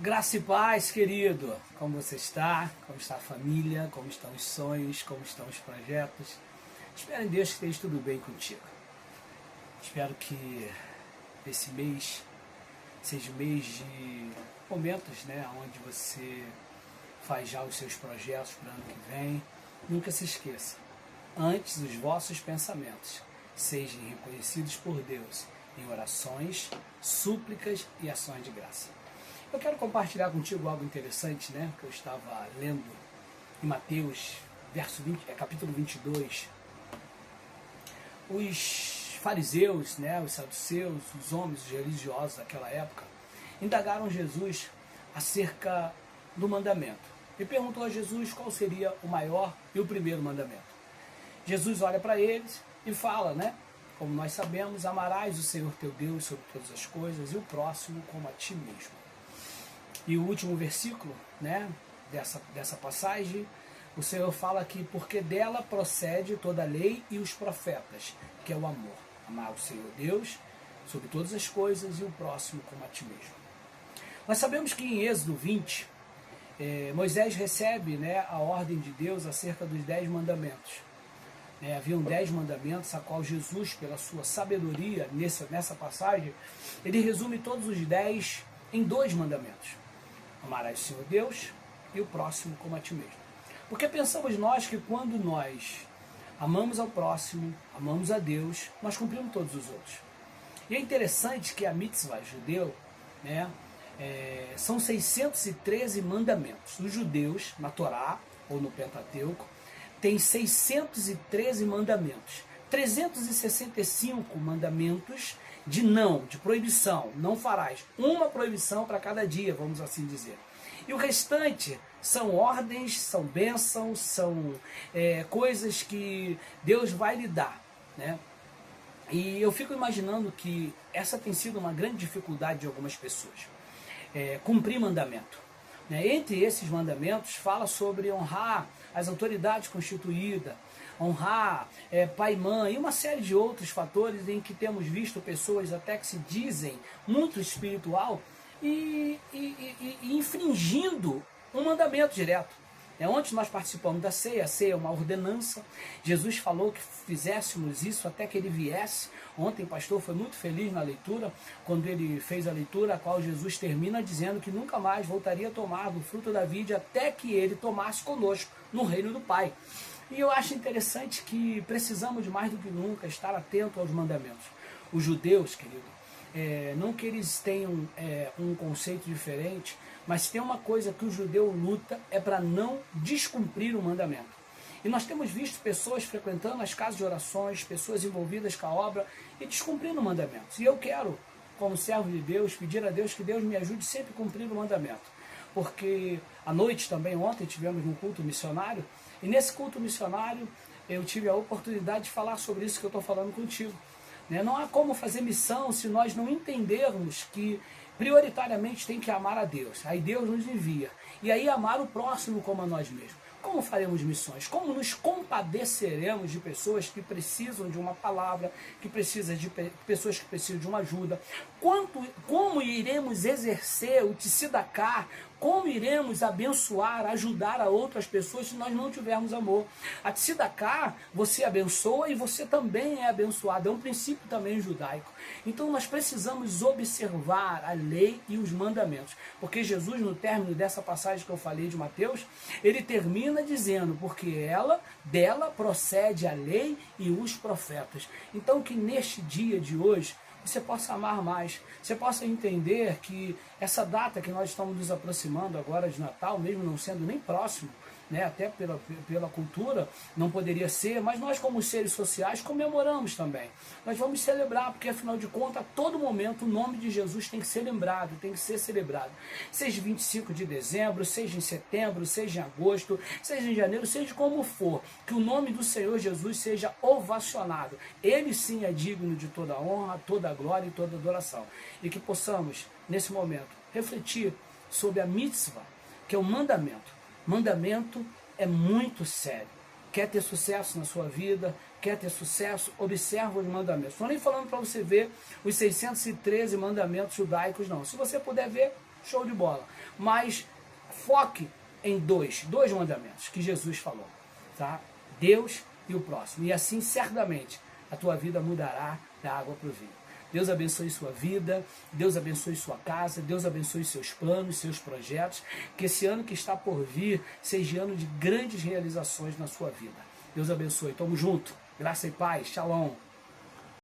Graça e paz, querido. Como você está? Como está a família? Como estão os sonhos? Como estão os projetos? Espero em Deus que esteja tudo bem contigo. Espero que esse mês seja um mês de momentos, onde você faz já os seus projetos para o ano que vem. Nunca se esqueça, antes os vossos pensamentos sejam reconhecidos por Deus em orações, súplicas e ações de graça. Eu quero compartilhar contigo algo interessante, que eu estava lendo em Mateus, capítulo 22. Os fariseus, os saduceus, os homens, os religiosos daquela época, indagaram Jesus acerca do mandamento. E perguntou a Jesus qual seria o maior e o primeiro mandamento. Jesus olha para eles e fala, como nós sabemos, amarás o Senhor teu Deus sobre todas as coisas e o próximo como a ti mesmo. E o último versículo, dessa passagem, o Senhor fala que porque dela procede toda a lei e os profetas, que é o amor. Amar o Senhor Deus sobre todas as coisas e o próximo como a ti mesmo. Nós sabemos que em Êxodo 20, Moisés recebe a ordem de Deus acerca dos 10 mandamentos. Haviam 10 mandamentos, a qual Jesus, pela sua sabedoria, nessa passagem, ele resume todos os 10 em 2 mandamentos. Amarás o Senhor Deus e o próximo como a ti mesmo. Porque pensamos nós que quando nós amamos ao próximo, amamos a Deus, nós cumprimos todos os outros. E é interessante que a mitzvah judeu, são 613 mandamentos. Os judeus, na Torá, ou no Pentateuco, tem 613 mandamentos. 365 mandamentos de não, de proibição, não farás. Uma proibição para cada dia, vamos assim dizer. E o restante são ordens, são bênçãos, são coisas que Deus vai lhe dar. E eu fico imaginando que essa tem sido uma grande dificuldade de algumas pessoas. Cumprir mandamento. Entre esses mandamentos fala sobre honrar as autoridades constituídas, honrar pai e mãe, e uma série de outros fatores em que temos visto pessoas até que se dizem muito espiritual e infringindo um mandamento direto. Ontem nós participamos da ceia. A ceia é uma ordenança. Jesus falou que fizéssemos isso até que ele viesse. Ontem o pastor foi muito feliz na leitura, quando ele fez a leitura, a qual Jesus termina dizendo que nunca mais voltaria a tomar do fruto da vide até que ele tomasse conosco no reino do Pai. E eu acho interessante que precisamos mais do que nunca estar atento aos mandamentos. Os judeus, querido, não que eles tenham um conceito diferente, mas tem uma coisa que o judeu luta, é para não descumprir o mandamento. E nós temos visto pessoas frequentando as casas de orações, pessoas envolvidas com a obra e descumprindo mandamentos. E eu quero, como servo de Deus, pedir a Deus que Deus me ajude sempre a cumprir o mandamento. Porque à noite também, ontem, tivemos um culto missionário, e nesse culto missionário eu tive a oportunidade de falar sobre isso que eu estou falando contigo. Não há como fazer missão se nós não entendermos que prioritariamente tem que amar a Deus. Aí Deus nos envia. E aí amar o próximo como a nós mesmos. Como faremos missões? Como nos compadeceremos de pessoas que precisam de uma palavra, que precisam de pessoas que precisam de uma ajuda? Como iremos exercer o tzedakah? Como iremos abençoar, ajudar a outras pessoas se nós não tivermos amor? A tzedakah, você abençoa e você também é abençoado. É um princípio também judaico. Então nós precisamos observar a lei e os mandamentos. Porque Jesus, no término dessa passagem que eu falei de Mateus, ele termina dizendo, porque dela procede a lei e os profetas. Então que neste dia de hoje, você possa amar mais, você possa entender que essa data que nós estamos nos aproximando agora de Natal, mesmo não sendo nem próximo, até pela cultura, não poderia ser, mas nós como seres sociais comemoramos também. Nós vamos celebrar, porque afinal de contas, a todo momento o nome de Jesus tem que ser lembrado, tem que ser celebrado. Seja 25 de dezembro, seja em setembro, seja em agosto, seja em janeiro, seja como for, que o nome do Senhor Jesus seja ovacionado. Ele sim é digno de toda honra, toda glória e toda adoração. E que possamos, nesse momento, refletir sobre a mitzvah, que é o mandamento. Mandamento é muito sério. Quer ter sucesso na sua vida? Quer ter sucesso? Observa os mandamentos. Estou nem falando para você ver os 613 mandamentos judaicos, não. Se você puder ver, show de bola. Mas foque em dois mandamentos que Jesus falou, tá? Deus e o próximo. E assim, certamente, a tua vida mudará da água para o vinho. Deus abençoe sua vida, Deus abençoe sua casa, Deus abençoe seus planos, seus projetos, que esse ano que está por vir seja ano de grandes realizações na sua vida. Deus abençoe. Tamo junto. Graça e paz. Shalom.